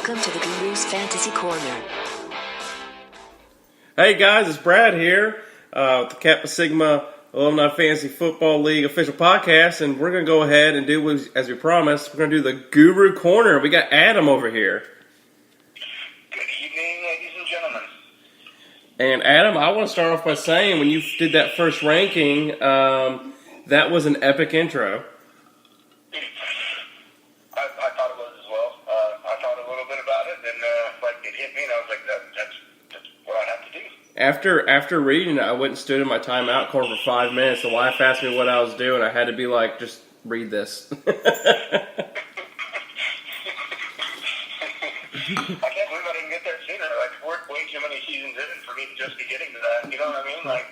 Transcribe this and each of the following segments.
Welcome to the Guru's Fantasy Corner. Hey guys, it's Brad here with the Kappa Sigma Alumni Fantasy Football League official podcast, and we're going to go ahead and do, as we promised, we're going to do the Guru Corner. We got Adam over here. Good evening, ladies and gentlemen. And Adam, I want to start off by saying, when you did that first ranking, that was an epic intro. I thought it was as well. I thought a little bit about it, and it hit me, and I was like, that's what I have to do. After reading it, I went and stood in my timeout corner for 5 minutes. The wife asked me what I was doing. I had to be like, just read this. I can't believe I didn't get there sooner. We're way too many seasons in for me to just be getting to that. You know what I mean?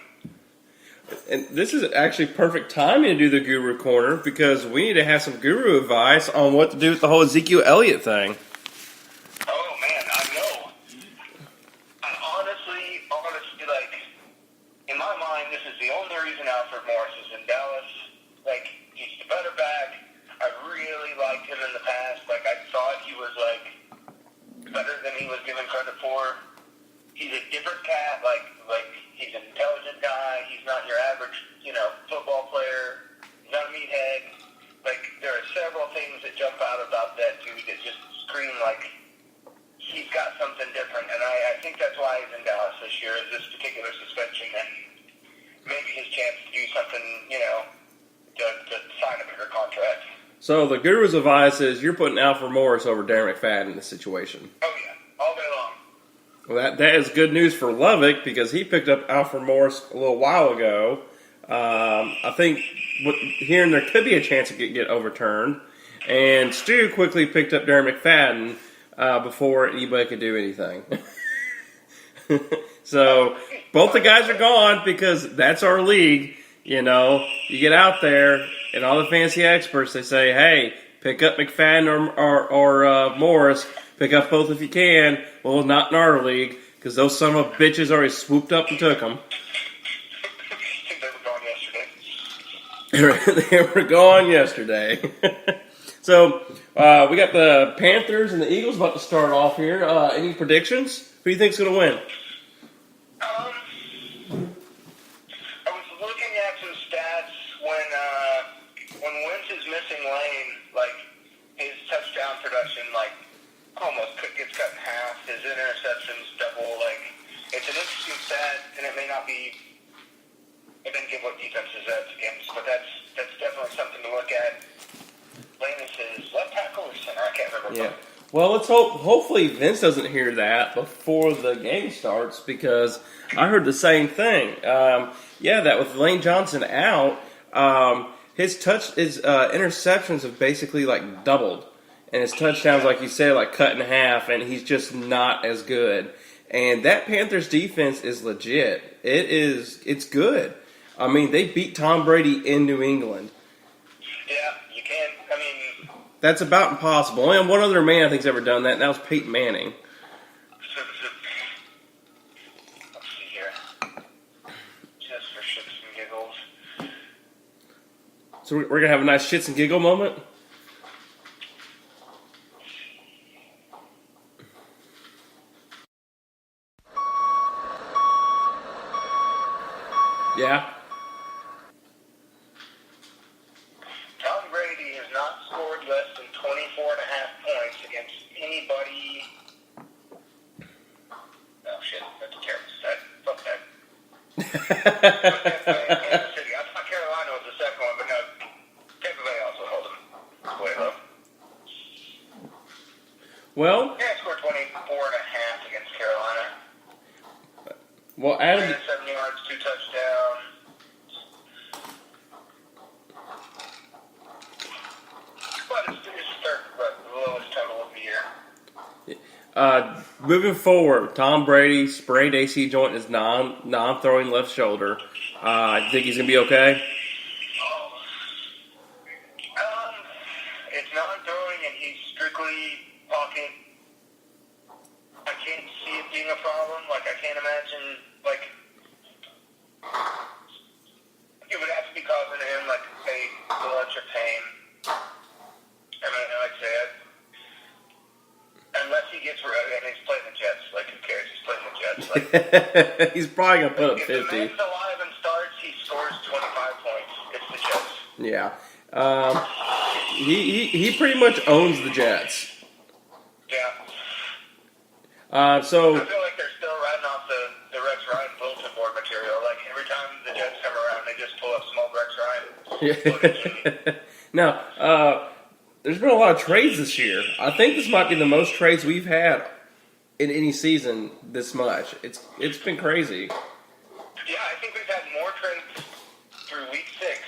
And this is actually perfect timing to do the Guru Corner, because we need to have some guru advice on what to do with the whole Ezekiel Elliott thing. Oh, man, I know. Honestly, in my mind, this is the only reason Alfred Morris is in Dallas. He's the better back. I really liked him in the past. I thought he was, better than he was given credit for. He's a different cat. He's an intelligent guy. He's not your average, football player. He's not a meathead. There are several things that jump out about that dude that just scream he's got something different. And I think that's why he's in Dallas this year, is this particular suspension and maybe his chance to do something, to sign a bigger contract. So the Guru's advice is you're putting Alfred Morris over Darren McFadden in this situation. Oh, yeah. All day long. Well, that is good news for Lovick, because he picked up Alfred Morris a little while ago. I think hearing there could be a chance it could get overturned. And Stu quickly picked up Darren McFadden before anybody could do anything. So both the guys are gone, because that's our league. You get out there, and all the fantasy experts, they say, hey, pick up McFadden or Morris. Pick up both if you can. Well, not in our league, because those son of bitches already swooped up and took them. I think they were gone yesterday. They were gone yesterday. So, we got the Panthers and the Eagles about to start off here. Any predictions? Who do you think's going to win? I was looking at some stats when Wentz is missing Lane, his touchdown production, almost gets cut in half. His interceptions double. It's an interesting stat, and it may not be. It didn't give what defenses that's against, but that's definitely something to look at. Lane is his left tackle or center? I can't remember. Yeah. Well, let's hope. Hopefully, Vince doesn't hear that before the game starts, because I heard the same thing. That with Lane Johnson out, his interceptions have basically doubled. And his touchdowns, like you said, cut in half, and he's just not as good. And that Panthers defense is legit. It's good. I mean, they beat Tom Brady in New England. Yeah, you can. That's about impossible. Only one other man I think's ever done that, and that was Peyton Manning. Let's see here. Just for shits and giggles. So we're going to have a nice shits and giggle moment? Yeah. Tom Brady has not scored less than 24.5 points against anybody. Oh, shit. That's a terrible stat. Fuck that. Kansas City. I thought Carolina was the second one, but no. Tampa Bay also held him way low. Well, Yeah, scored 24.5 against Carolina. Well, Adam, 7 yards, 2 touchdowns. But it's the lowest total of the year. moving forward, Tom Brady sprained AC joint in his non-throwing left shoulder. I think he's going to be okay? It's non-throwing and he's strictly pocket. I can't see it being a problem. I can't imagine, it would have to be causing him, a lunch or pain. I mean, like I said, unless he he gets and he's playing the Jets. Like, who cares? He's playing the Jets. Like, He's probably gonna put up if 50. the man's alive and starts, he scores 25 points. It's the Jets. Yeah. He pretty much owns the Jets. Yeah. So I feel like they're still riding off the Rex Ryan bulletin board material. Like, every time the Jets come around, they just pull up small Rex Ryan. now, there's been a lot of trades this year. I think this might be the most trades we've had in any season this much. It's been crazy. Yeah, I think we've had more trades through week 6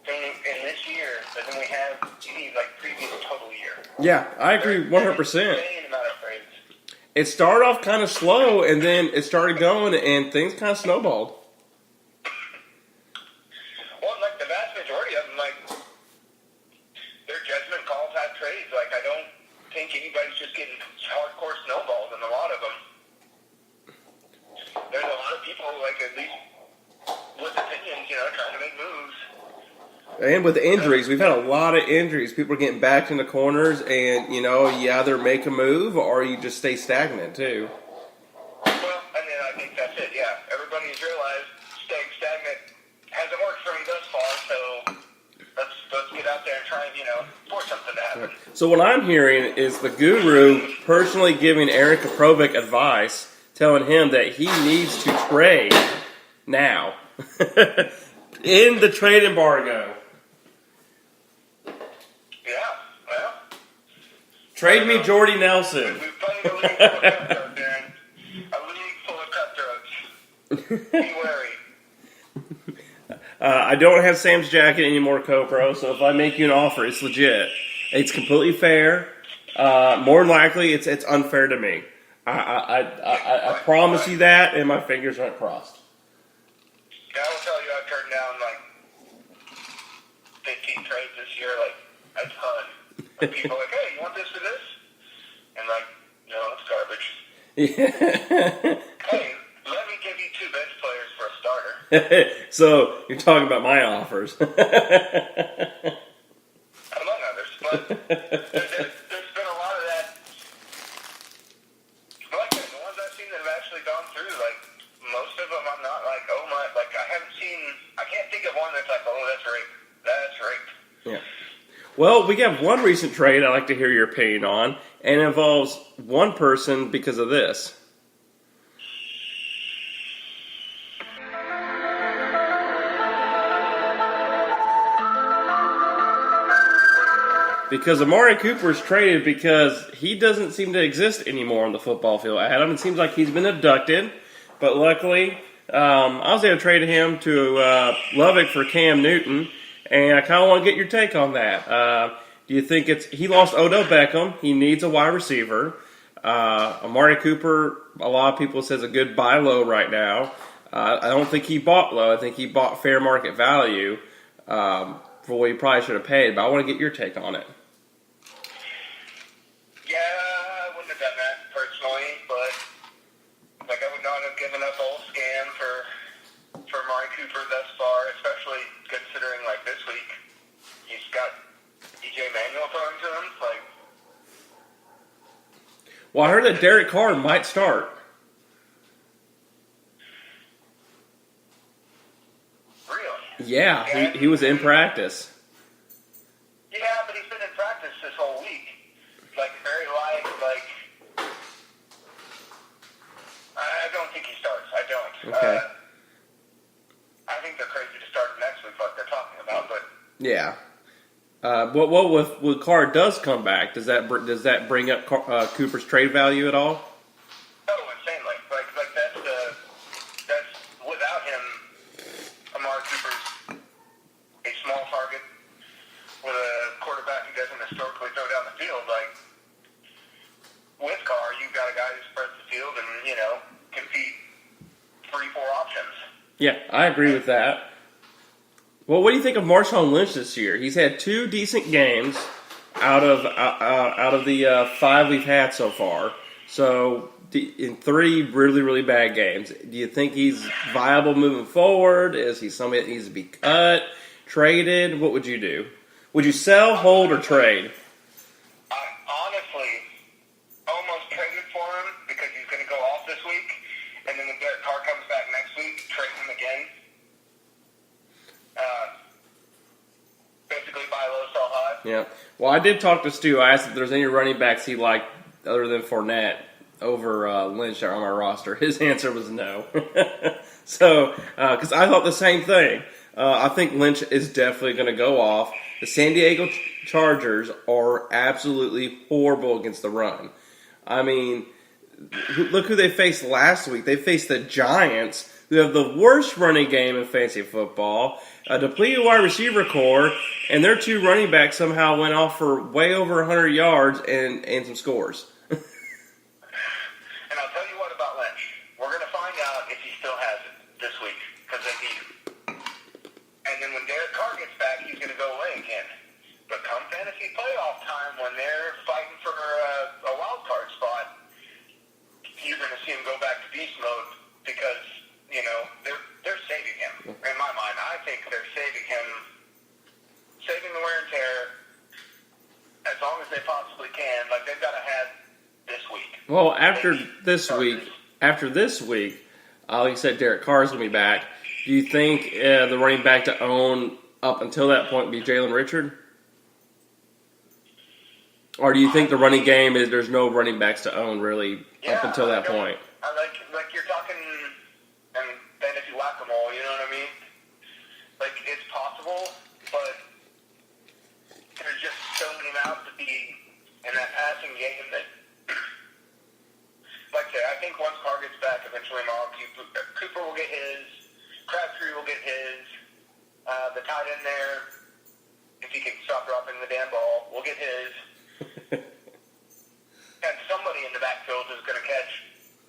in this year than we have any previous total year. Yeah, I agree 100%. Insane amount of trades. It started off kind of slow, and then it started going, and things kind of snowballed. Well, the vast majority of them, their judgment calls have trades. I don't think anybody's just getting hardcore snowballs in a lot of them. There's a lot of people, at least with opinions, trying to make moves. And with injuries, we've had a lot of injuries. People are getting backed into corners, and, you either make a move or you just stay stagnant, too. Well, I think that's it, yeah. Everybody's realized staying stagnant hasn't worked for me thus far, so let's get out there and try and, force something to happen. So what I'm hearing is the guru personally giving Eric Kaprovic advice, telling him that he needs to trade now. In the trade embargo. Yeah, well. Trade me Jordy Nelson. We've played a league full of cutthroats, Darren. A league full of cutthroats. Be wary. I don't have Sam's jacket anymore, CoPro, so if I make you an offer, it's legit. It's completely fair. More than likely, it's unfair to me. I promise you that, and my fingers aren't crossed. Yeah, I will tell you, I've turned down 15 trades this year, a ton. People are hey, you want this or this? And no, it's garbage. Yeah. Hey, let me give you 2 bench players for a starter. So, you're talking about my offers. Among others, but there's been a lot of that. The ones I've seen that have actually gone through, most of them I'm not oh my, I can't think of one that's oh, that's rape. That's rape. Yeah. Well, we have one recent trade I'd like to hear your opinion on, and it involves one person because of this. Because Amari Cooper is traded because he doesn't seem to exist anymore on the football field. Adam, it seems like he's been abducted, but luckily I was able to trade him to Lubbock for Cam Newton, and I kind of want to get your take on that. Do you think he lost Odell Beckham? He needs a wide receiver. Amari Cooper, a lot of people says a good buy low right now. I don't think he bought low. I think he bought fair market value for what he probably should have paid, but I want to get your take on it. Yeah, I wouldn't have done that personally, but I would not have given up old scam for Amari Cooper thus far, especially considering this week he's got DJ Manuel throwing to him. Well, I heard that Derek Carr might start. Really? Yeah, he was in practice. Yeah, but he's been in practice this whole week. Very light, I don't think he starts. I don't. Okay. I think they're crazy to start him next week like they're talking about, but... Yeah. What when Carr does come back, does that bring up Cooper's trade value at all? Oh, insanely. That's without him, Amari Cooper's a small target with a quarterback who doesn't historically throw down the field. With Carr, you've got a guy who spreads the field and, can feed 3-4 options. Yeah, I agree with that. Well, what do you think of Marshawn Lynch this year? He's had 2 decent games out of the 5 we've had so far. So, in 3 really, really bad games. Do you think he's viable moving forward? Is he somebody that needs to be cut, traded? What would you do? Would you sell, hold, or trade? Honestly, almost Yeah. Well, I did talk to Stu. I asked if there's any running backs he liked other than Fournette over Lynch that are on my roster. His answer was no. So, because I thought the same thing. I think Lynch is definitely going to go off. The San Diego Chargers are absolutely horrible against the run. I mean, look who they faced last week. They faced the Giants, who have the worst running game in fantasy football, a depleted wide receiver core, and their two running backs somehow went off for way over 100 yards and some scores. And I'll tell you what about Lynch. We're going to find out if he still has it this week, because they need him. And then when Derek Carr gets back, he's going to go away again. But come fantasy playoff time, when they're fighting for a wild card spot, you're going to see him go back to beast mode because, you know, they're saving him. In my mind, I think they're saving him, saving the wear and tear as long as they possibly can. Like, they've got to have this week. Well, after this week, like you said, Derek Carr is going to be back. Do you think the running back to own up until that point would be Jalen Richard? Or do you think the running game is there's no running backs to own really up until that point? Like you're talking and fantasy whack-a-mole, you know what I mean? Like, it's possible, but there's just so many mouths to be in that passing game that, like I say, I think once Carr gets back, eventually Cooper will get his, Crabtree will get his, the tight end there, if he can stop dropping the damn ball, will get his. And somebody in the backfield is going to catch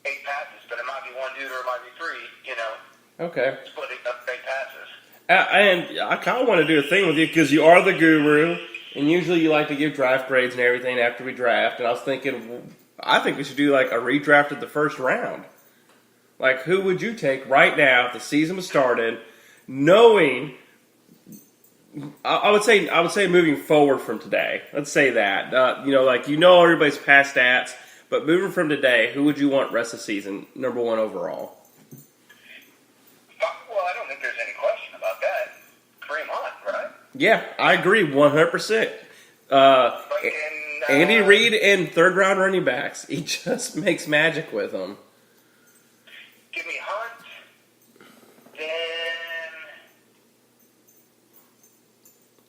8 passes, but it might be one dude or it might be 3, you know. Okay. Splitting up 8 passes. And I kind of want to do a thing with you because you are the guru, and usually you like to give draft grades and everything after we draft. And I was thinking, I think we should do like a redraft of the first round. Like, who would you take right now if the season was started, knowing? I would say moving forward from today. Let's say that everybody's past stats, but moving from today, who would you want rest of the season number 1 overall? Well, I don't think there's any question about that. Kareem Hunt, right? Yeah, I agree 100%. Andy Reid and third-round running backs. He just makes magic with them. Give me Hunt, then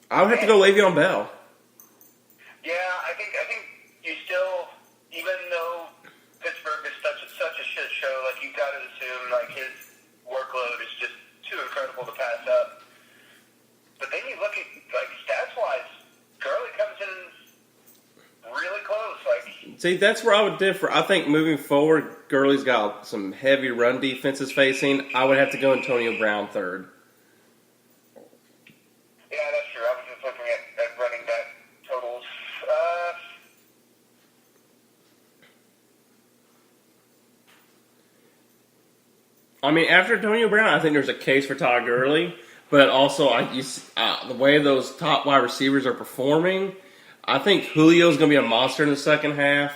I would have to go Le'Veon Bell. yeah, I think you still, even though Pittsburgh is such a shit show, like, you've got to assume like his workload is just too incredible to pass up. But then you look at, like, stats wise, Gurley comes in really close. Like, See, that's where I would differ. I think moving forward, Gurley's got some heavy run defenses facing. I would have to go Antonio Brown third. yeah, that's true. I was just looking at running back totals. I mean, after Antonio Brown, I think there's a case for Todd Gurley, but also the way those top wide receivers are performing, I think Julio's going to be a monster in the second half.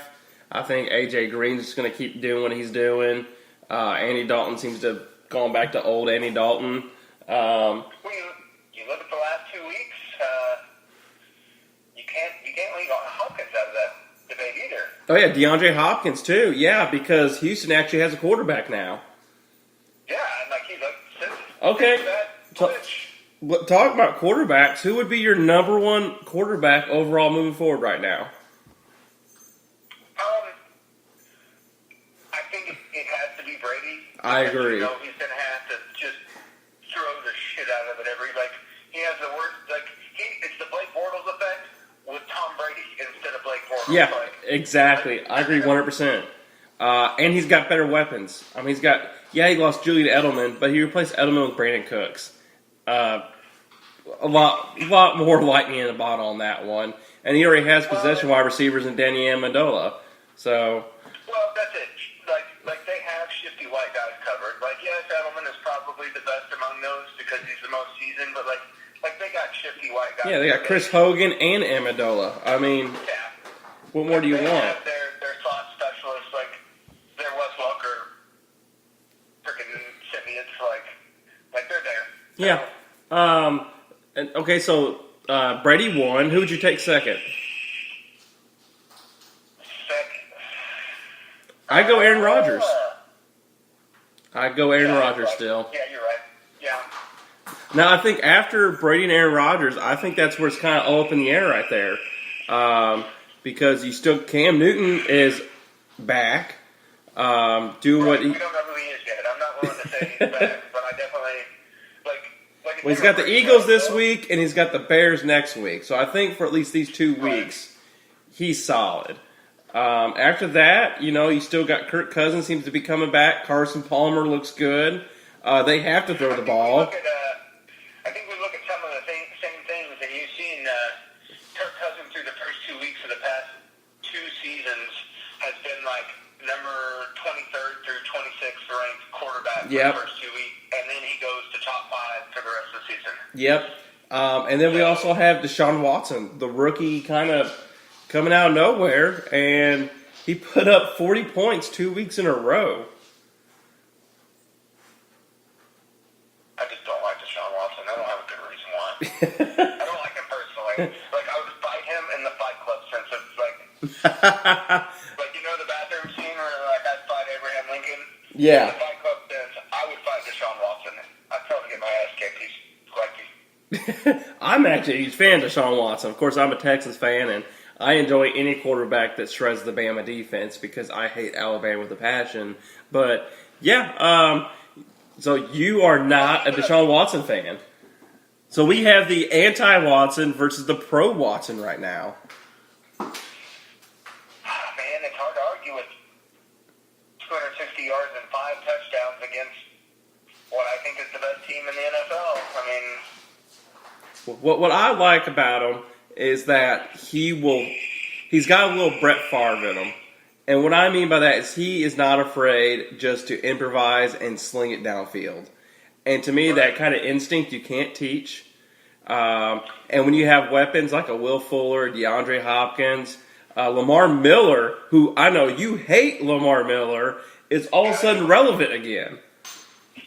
I think A.J. Green's just going to keep doing what he's doing. Andy Dalton seems to have gone back to old Andy Dalton. Well, you look at the last 2 weeks, you can't leave Hopkins out of that debate either. Oh, yeah, DeAndre Hopkins, too. Yeah, because Houston actually has a quarterback now. Yeah, and like he's like, Okay. Twitch. Talk about quarterbacks. Who would be your number 1 quarterback overall moving forward right now? I think it has to be Brady. I agree. You know, he's going to have to just throw the shit out of it he has the worst, it's the Blake Bortles effect with Tom Brady instead of Blake Bortles. Yeah, exactly. I agree 100%. And he's got better weapons. I mean, he lost Julian Edelman, but he replaced Edelman with Brandon Cooks. A lot more lightning in the bottle on that one. And he already has possession wide receivers in Danny Amendola. So, well, that's it. Like they have shifty white guys covered. Like, yes, Edelman is probably the best among those because he's the most seasoned, but like they got shifty white guys. yeah, they got Chris Hogan and Amendola. I mean, what more do you they want? have their slot specialists, like their Wes Welker, freaking Simeons, like they're there. Yeah. Okay, so Brady won. Who would you take second? I go Aaron Rodgers. I go Aaron Rodgers still. Yeah, you're right. Yeah. Now, I think after Brady and Aaron Rodgers, I think that's where it's kind of all up in the air right there. Because Cam Newton is back. Doing what he... We don't know who he is yet. I'm not willing to say he's back, but I definitely... Well, he's got the Eagles this week, and he's got the Bears next week. So I think for at least these 2 weeks, he's solid. After that, you still got Kirk Cousins seems to be coming back. Carson Palmer looks good. They have to throw the ball. I think we look at some of the same things, and you've seen Kirk Cousins through the first 2 weeks of the past 2 seasons has been like number 23rd through 26th ranked quarterback for the first 2 weeks, and then he goes to top 5 for the rest of the season. Yep. And then we also have Deshaun Watson, the rookie, kind of coming out of nowhere, and he put up 40 points 2 weeks in a row. I just don't like Deshaun Watson. I don't have a good reason why. I don't like him personally. Like, I would fight him in the Fight Club sense of, like, the bathroom scene where, like, I'd fight Abraham Lincoln? Yeah. In the Fight Club sense, I would fight Deshaun Watson. I'd probably get my ass kicked. He's quite I'm actually a huge fan of Deshaun Watson. Of course, I'm a Texans fan, and I enjoy any quarterback that shreds the Bama defense because I hate Alabama with a passion. But, yeah, so you are not a Deshaun Watson fan. So we have the anti-Watson versus the pro-Watson right now. Man, it's hard to argue with 260 yards and 5 touchdowns against what I think is the best team in the NFL. I mean... What I like about him is that he's got a little Brett Favre in him. And what I mean by that is he is not afraid just to improvise and sling it downfield. And to me, that kind of instinct you can't teach. And when you have weapons like a Will Fuller, DeAndre Hopkins, Lamar Miller, who I know you hate Lamar Miller, is all of a sudden relevant again. He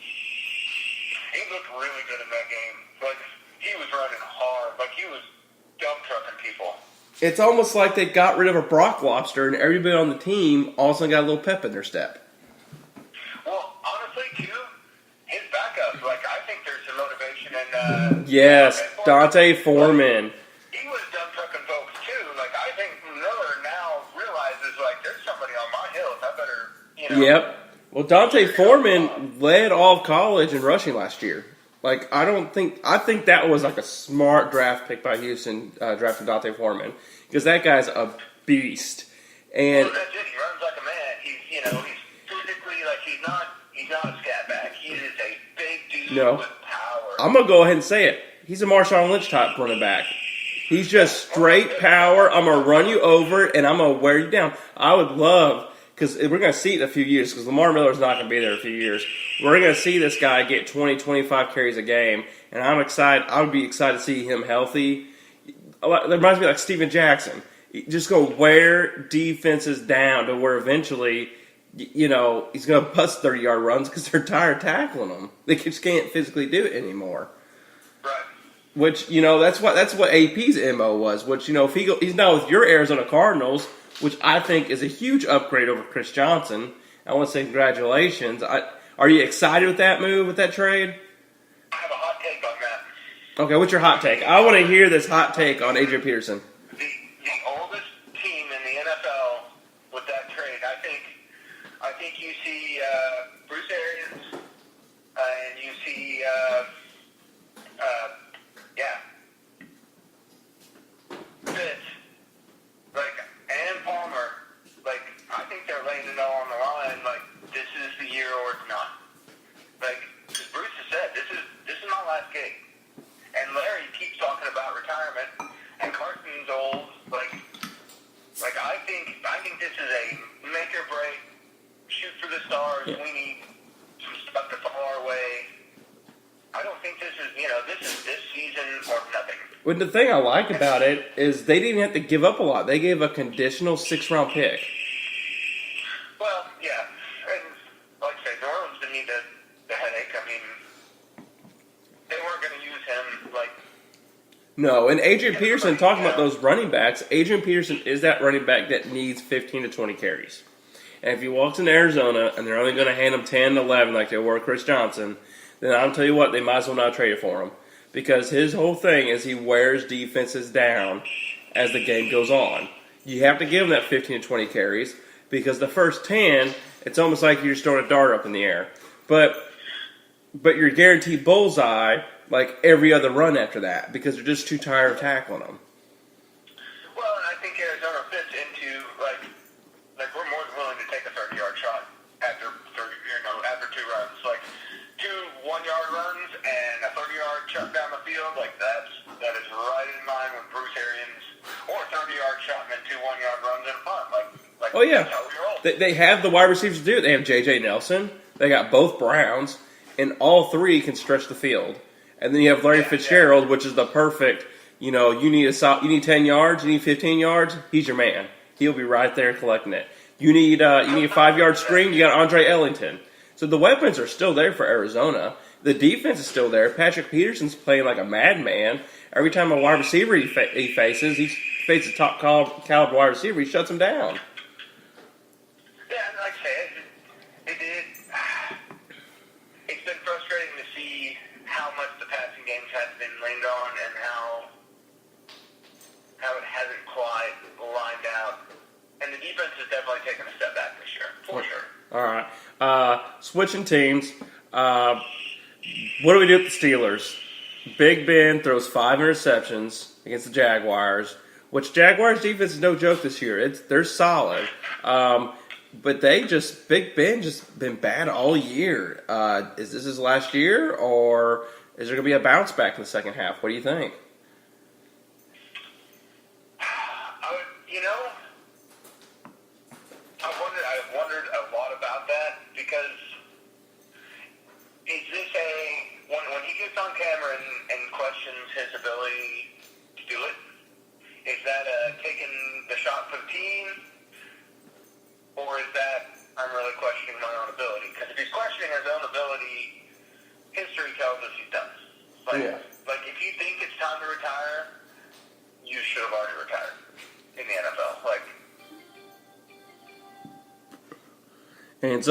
looked really good in that game. Like, he was running hard. Like, he was dump trucking people. It's almost like they got rid of a Brock Lobster and everybody on the team also got a little pep in their step. Well, honestly, too, his backup, like, I think there's some motivation in... yes, Dante Foreman. He was dump trucking folks, too. Like, I think Miller now realizes, like, there's somebody on my hills. I better, Yep. Well, Dante Foreman led all of college in rushing last year. Like, I think that was like a smart draft pick by Houston, drafting Dante Foreman, because that guy's a beast. And well, that's it. He runs like a man. He's physically, like, he's not a scat back. He is a big dude with power. I'm gonna go ahead and say it. He's a Marshawn Lynch type running back. He's just straight power. I'm gonna run you over and I'm gonna wear you down. I would love, because we're going to see it in a few years, because Lamar Miller's not going to be there in a few years. We're going to see this guy get 20, 25 carries a game, and I'm excited. I would be excited to see him healthy. It reminds me like Steven Jackson. Just go wear defenses down to where eventually, he's going to bust 30-yard runs because they're tired tackling them. They just can't physically do it anymore. Right. Which, that's what AP's MO was. Which, if he's now with your Arizona Cardinals, which I think is a huge upgrade over Chris Johnson. I want to say congratulations. Are you excited with that move, with that trade? I have a hot take on that. Okay, what's your hot take? I want to hear this hot take on Adrian Peterson. The oldest team in the NFL with that trade, I think you see Bruce Arians, and you see, Fitz, and Palmer. Like, I think they're laying it all on the line. Like, this is the year or it's not. Like, as Bruce has said, this is my last gig. And Larry keeps talking about retirement, and Carson's old. Like I think this is a make or break, shoot for the stars. Yeah. We need some stuff to fall our way. I don't think this is this season or nothing. Well, the thing I like about it is they didn't have to give up a lot. They gave a conditional 6th-round pick. Well, yeah. And like I say, New Orleans didn't need the headache. I mean, they weren't going to use him, like... No, and Adrian Peterson, talking about those running backs, Adrian Peterson is that running back that needs 15 to 20 carries. And if he walks into Arizona and they're only going to hand him 10 to 11 like they were Chris Johnson, then I'll tell you what, they might as well not trade it for him. Because his whole thing is he wears defenses down as the game goes on. You have to give him that 15 to 20 carries because the first 10, it's almost like you're just throwing a dart up in the air. But you're guaranteed bullseye like every other run after that because they're just too tired of tackling them. Well, and I think Arizona fits into like we're more than willing to take a 30-yard shot after two runs, like 2 1-yard runs and a 30-yard shot down the field. Like that is right in line with Bruce Arians, or a 30-yard shot and then 2 1-yard runs and a punt. Like oh yeah, that's how we roll. They have the wide receivers to do it. They have J.J. Nelson. They got both Browns, and all 3 can stretch the field. And then you have Larry Fitzgerald, which is the perfect. You need 10 yards, you need 15 yards. He's your man. He'll be right there collecting it. You need a 5-yard screen. You got Andre Ellington. So the weapons are still there for Arizona. The defense is still there. Patrick Peterson's playing like a madman. Every time a wide receiver he faces top caliber wide receiver, he shuts him down. Yeah, and like I say, it's been frustrating to see how much the passing games has been leaned on and how it hasn't quite lined out. And the defense has definitely taken a step back this year, for sure. All right. Switching teams. What do we do with the Steelers? Big Ben throws 5 interceptions against the Jaguars, which Jaguars defense is no joke this year. They're solid. But Big Ben just been bad all year. Is this his last year, or is there going to be a bounce back in the second half? What do you think? I've wondered a lot about that because is this when he gets on camera and questions his ability to do it, is that taking the shot for the team, or is that I'm really questioning my own ability? Because if he's questioning his own ability, history tells us he does. Like if you think it's time to retire, you should have already retired in the NFL. And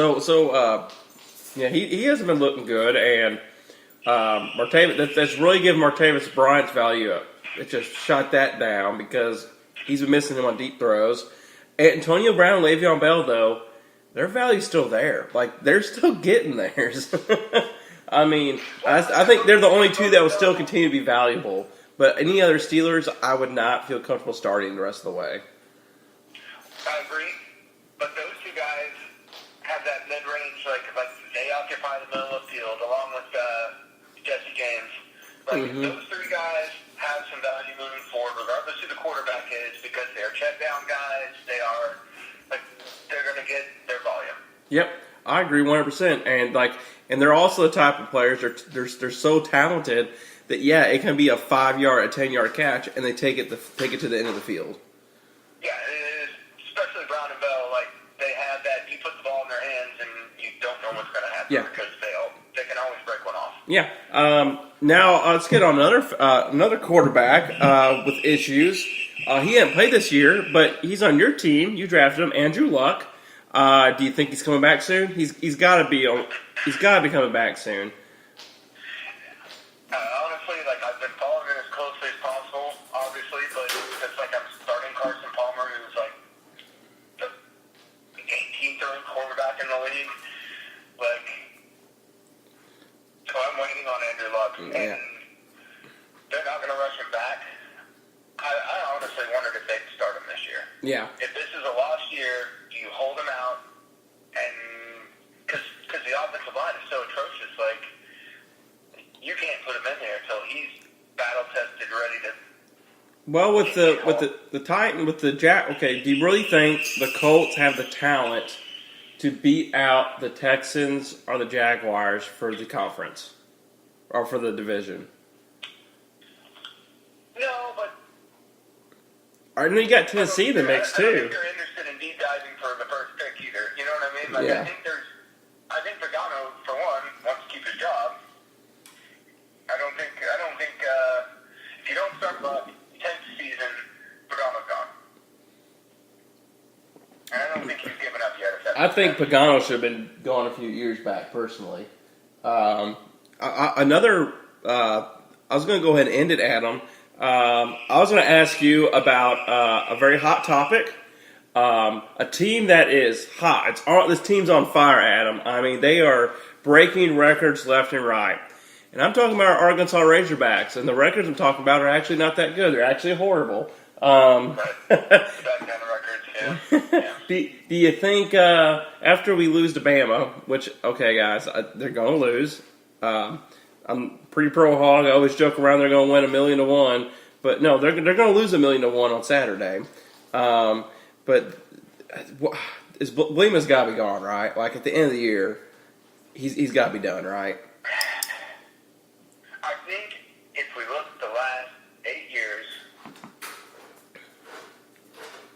he hasn't been looking good, and Martavis, that's really given Martavis Bryant's value up. It just shot that down because he's been missing him on deep throws. Antonio Brown and Le'Veon Bell, though, their value's still there. Like, they're still getting theirs. I mean, I think they're the only 2 that will still continue to be valuable. But any other Steelers, I would not feel comfortable starting the rest of the way. I agree, but those 2 guys have that mid-range, like they occupy the middle of the field along with Jesse James. Those 3 guys have some value moving forward, regardless who the quarterback is, because they're check-down guys. They're going to get their volume. Yep, I agree 100%. And they're also the type of players they're so talented that it can be a 5-yard, a 10-yard catch, and they take it to the end of the field. Yeah, especially Brown and Bell. Like they have that. You put the ball in their hands, and you don't know what's going to happen because they can always break one off. Yeah. Now let's get on another quarterback with issues. He hasn't played this year, but he's on your team. You drafted him, Andrew Luck. Do you think he's coming back soon? He's got to be coming back soon. Honestly, I've been following it as closely as possible, obviously, but it's like I'm starting Carson Palmer, who's the 18th or quarterback in the league. So I'm waiting on Andrew Luck, and they're not going to rush him back. I honestly wondered if they'd start him this year. Yeah. If this is a lost year, do you hold him out? And because the offensive line is so atrocious, you can't put him in there until he's battle tested, ready to. Well, with the Titan, with the Jack. Okay, do you really think the Colts have the talent to beat out the Texans or the Jaguars for the conference or for the division? No, but I know you got Tennessee in the mix I don't too. think they're interested in deep diving for the first pick either. You know what I mean? I think Pagano, for one, wants to keep his job. I don't think if you don't start think he's given up yet. If that I makes think sense. Pagano should have been gone a few years back, personally. Another, I was going to go ahead and end it, Adam. I was going to ask you about a very hot topic. A team that is hot. This team's on fire, Adam. I mean, they are breaking records left and right. And I'm talking about our Arkansas Razorbacks, and the records I'm talking about are actually not that good. They're actually horrible. Right. Back down the records, yeah. Do you think after we lose to Bama, which, okay, guys, they're going to lose. I'm pretty pro hog. I always joke around they're going to win 1,000,000-1, but no, they're going to lose 1,000,000-1 on Saturday. But Blima's got to be gone, right? Like at the end of the year, he's got to be done, right? I think if we look at the last 8 years,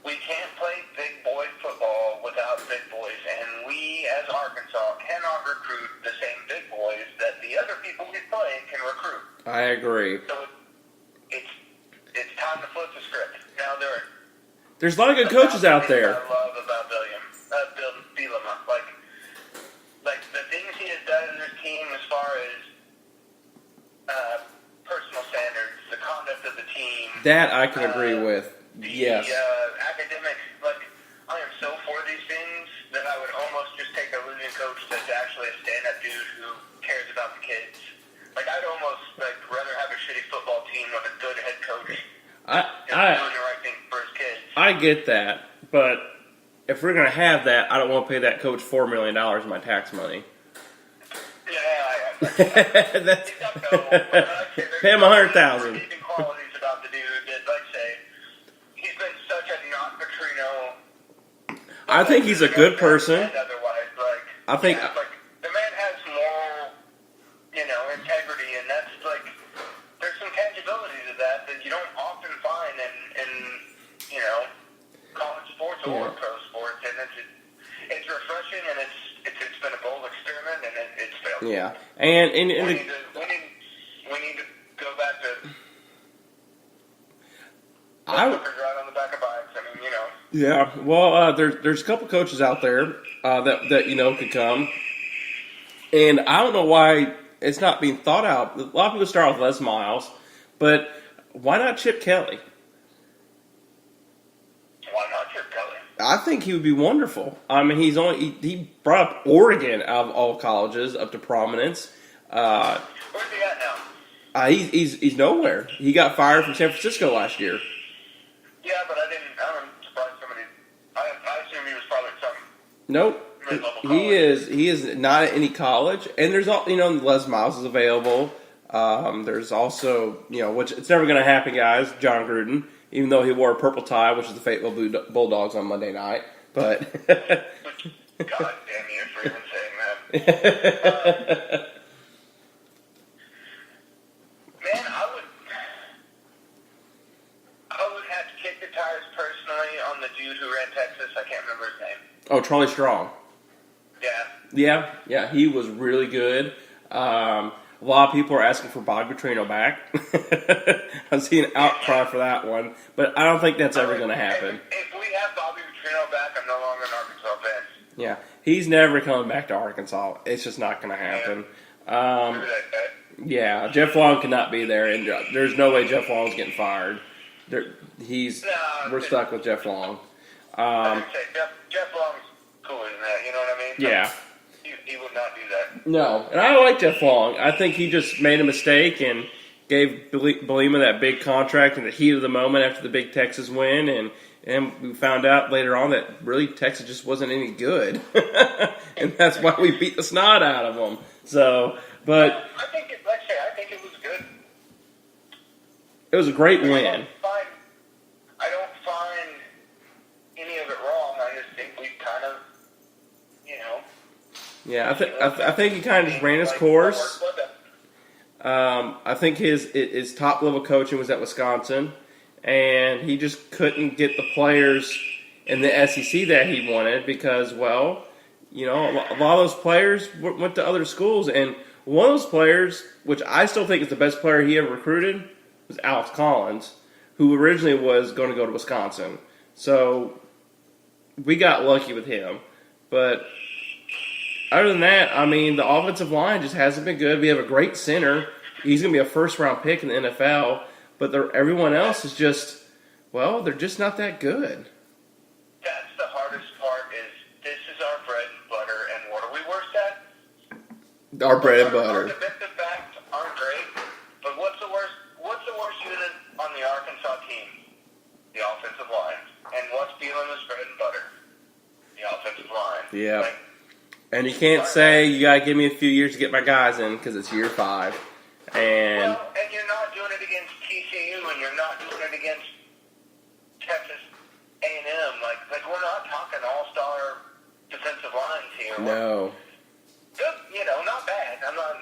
we can't play big boy football without big boys, and we as Arkansas cannot recruit the same big boys that the other people we play can recruit. I agree. So it's time to flip the script. Now There's a lot of good coaches out there. I love about Bielema. Like the things he has done in this team as far as personal standards, the conduct of the team. That I can agree with. Yes. The academic, I am so for these things that I would almost just take a losing coach that's actually a stand-up dude who cares about the kids. I'd almost rather have a shitty football team with a good head coach doing the right thing for his kids. I get that, but if we're going to have that, I don't want to pay that coach $4 million in my tax money. Yeah, That's pay him $100,000. Qualities about the dude that, say, he's been such a not Petrino. I think he's a good person. Otherwise, I think the man has moral, integrity, and that's there's some tangibility to that you don't often find in college sports or pro sports, and it's refreshing, and it's been a bold experiment, and it's failed. Yeah, and we need to go back to. Right on the back of bikes. I mean, Yeah, well, there's a couple coaches out there that could come, and I don't know why it's not being thought out. A lot of people start with Les Miles, but why not Chip Kelly? Why not Chip Kelly? I think he would be wonderful. I mean, he brought up Oregon out of all colleges up to prominence. Where's he at now? He's nowhere. He got fired from San Francisco last year. Yeah, but I'm surprised somebody. I assume he was probably some. Nope. He is not at any college, and there's all Les Miles is available. There's also which it's never going to happen, guys. John Gruden, even though he wore a purple tie, which is the Fayetteville Bulldogs on Monday night, but God damn you for even saying that. Man, I would have to kick the tires personally on the dude who ran Texas. I can't remember his name. Oh, Charlie Strong. Yeah, he was really good. A lot of people are asking for Bobby Petrino back. I've seen an outcry for that one, but I don't think that's ever going to happen. If we have Bobby Petrino back, I'm no longer an Arkansas fan. Yeah, he's never coming back to Arkansas. It's just not going to happen. Yeah, Jeff Long cannot be there, and there's no way Jeff Long's getting fired. We're stuck with Jeff Long. I would say Jeff Long's cooler than that. You know what I mean? Yeah. He would not do that. No, and I like Jeff Long. I think he just made a mistake and gave Bielema that big contract in the heat of the moment after the big Texas win, and we found out later on that really Texas just wasn't any good, and that's why we beat the snot out of them. So, but I think it was good. It was a great win. I don't find any of it wrong. I just think we kind of, Yeah, I think he kind of just ran his course. I think his top level coaching was at Wisconsin, and he just couldn't get the players in the SEC that he wanted because, a lot of those players went to other schools, and one of those players, which I still think is the best player he ever recruited, was Alex Collins, who originally was going to go to Wisconsin. So we got lucky with him. But other than that, I mean, the offensive line just hasn't been good. We have a great center. He's going to be a first-round pick in the NFL. But everyone else is just, well, they're just not that good. That's the hardest part is this is our bread and butter, and what are we worst at? Our bread and butter. Our defensive backs aren't great, but what's the worst unit on the Arkansas team? The offensive line. And what's Bielema's bread and butter? The offensive line. Yeah. And you can't say you got to give me a few years to get my guys in because it's year 5. And you're not doing it against TCU, and you're not doing it against Texas A&M. Like we're not talking all-star defensive lines here. no. Good, not bad. I'm not,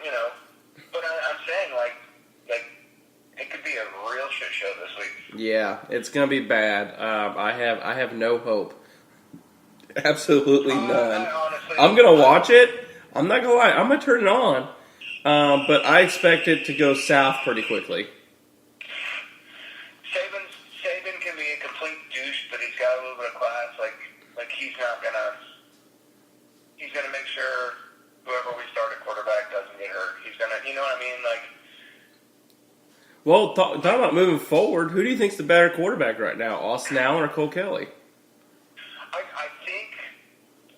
but I'm saying like it could be a real shit show this week. Yeah, it's gonna be bad. I have no hope. Absolutely none. Honestly, I'm gonna watch it. I'm not gonna lie. I'm gonna turn it on. But I expect it to go south pretty quickly. Saban can be a complete douche, but he's got a little bit of class. Like he's not gonna. He's gonna make sure whoever we start at quarterback doesn't get hurt. He's gonna, you know what I mean? Like. Well, talk about moving forward. Who do you think's the better quarterback right now, Austin Allen or Cole Kelly? I think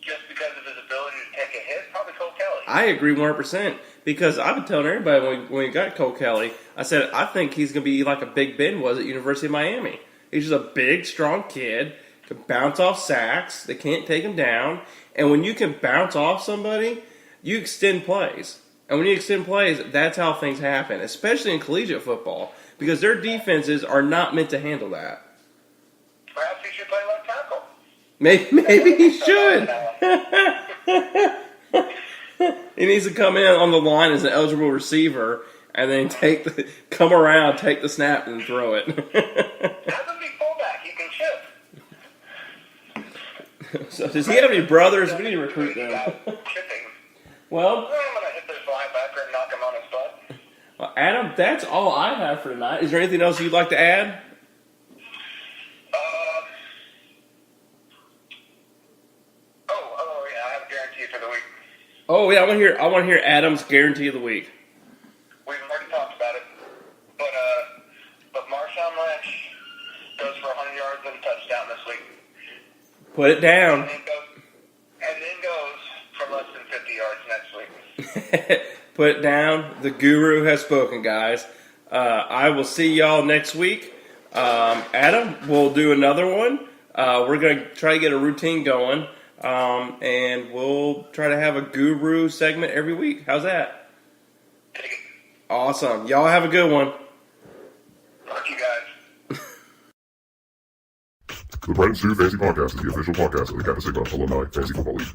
just because of his ability to take a hit, probably Cole Kelly. I agree 100% because I've been telling everybody when we got Cole Kelly, I said I think he's going to be like a Big Ben was at University of Miami. He's just a big, strong kid, can bounce off sacks, they can't take him down, and when you can bounce off somebody, you extend plays. And when you extend plays, that's how things happen, especially in collegiate football, because their defenses are not meant to handle that. Perhaps he should play left tackle. Maybe he should. He needs to come in on the line as an eligible receiver and then come around, take the snap, and throw it. Have him be fullback. He can chip. So does he have any brothers? We need to recruit them. Chipping. Well, I'm going to hit this linebacker and knock him on his butt. Adam, that's all I have for tonight. Is there anything else you'd like to add? Yeah, I have a guarantee for the week. Oh yeah, I want to hear Adam's guarantee of the week. We've already talked about it, but Marshawn Lynch goes for 100 yards and a touchdown this week. Put it down. And then goes for less than 50 yards next week. Put it down. The guru has spoken, guys. I will see y'all next week. Adam, we'll do another one. We're going to try to get a routine going. And we'll try to have a guru segment every week. How's that? Take it. Awesome. Y'all have a good one. Fuck you guys. The Brent and Stu Fantasy Podcast is the official podcast of the Kappa Sigma Alumni Fantasy Football League.